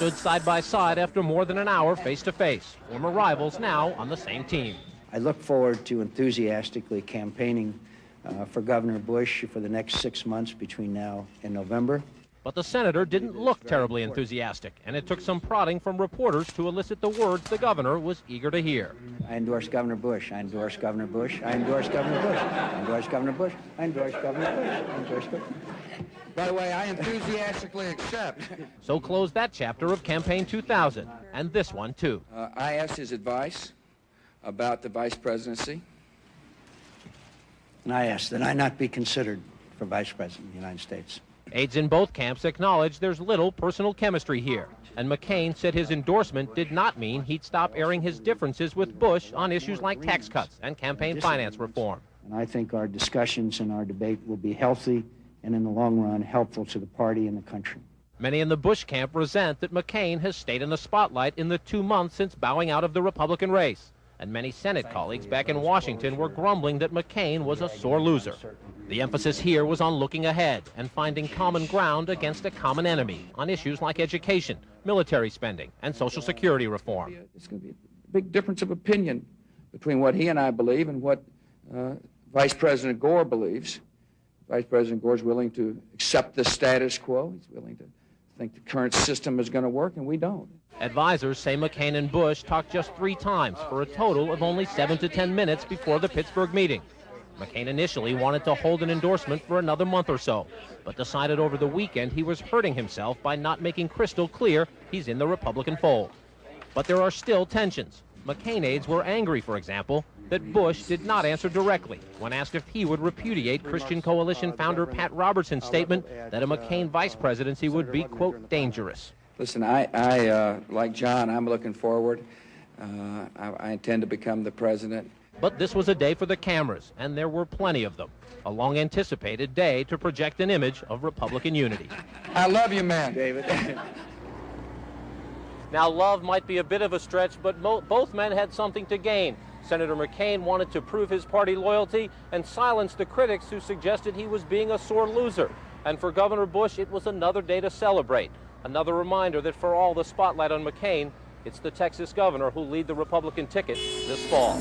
stood side by side after more than an hour face-to-face. Former rivals now on the same team. I look forward to enthusiastically campaigning for Governor Bush for the next 6 months between now and November. But the senator didn't look terribly enthusiastic, and it took some prodding from reporters to elicit the words the governor was eager to hear. I endorse Governor Bush. I endorse Governor Bush. I endorse Governor Bush. I endorse Governor Bush. I endorse Governor Bush. I endorse Governor Bush. By the way, I enthusiastically accept. So closed that chapter of Campaign 2000, and this one too. I asked his advice about the vice presidency. And I ask that I not be considered for Vice President of the United States. Aides in both camps acknowledge there's little personal chemistry here, and McCain said his endorsement did not mean he'd stop airing his differences with Bush on issues like tax cuts and campaign finance reform. And I think our discussions and our debate will be healthy and in the long run helpful to the party and the country. Many in the Bush camp resent that McCain has stayed in the spotlight in the 2 months since bowing out of the Republican race. And many Senate colleagues back in Washington were grumbling that McCain was a sore loser. The emphasis here was on looking ahead and finding common ground against a common enemy on issues like education, military spending, and Social Security reform. It's going to be a big difference of opinion between what he and I believe and what Vice President Gore believes. Vice President Gore is willing to accept the status quo. He's willing to think the current system is going to work, and we don't. Advisors say McCain and Bush talked just 3 times for a total of only 7 to 10 minutes before the Pittsburgh meeting. McCain initially wanted to hold an endorsement for another month or so, but decided over the weekend he was hurting himself by not making crystal clear he's in the Republican fold. But there are still tensions. McCain aides were angry, for example, that Bush did not answer directly when asked if he would repudiate Christian Coalition founder Pat Robertson's statement that a McCain vice presidency would be, quote, dangerous. Listen, I like John, I'm looking forward. I intend to become the president. But this was a day for the cameras, and there were plenty of them. A long-anticipated day to project an image of Republican unity. I love you, man. David. Now, love might be a bit of a stretch, but both men had something to gain. Senator McCain wanted to prove his party loyalty and silence the critics who suggested he was being a sore loser. And for Governor Bush, it was another day to celebrate. Another reminder that for all the spotlight on McCain, it's the Texas governor who'll lead the Republican ticket this fall.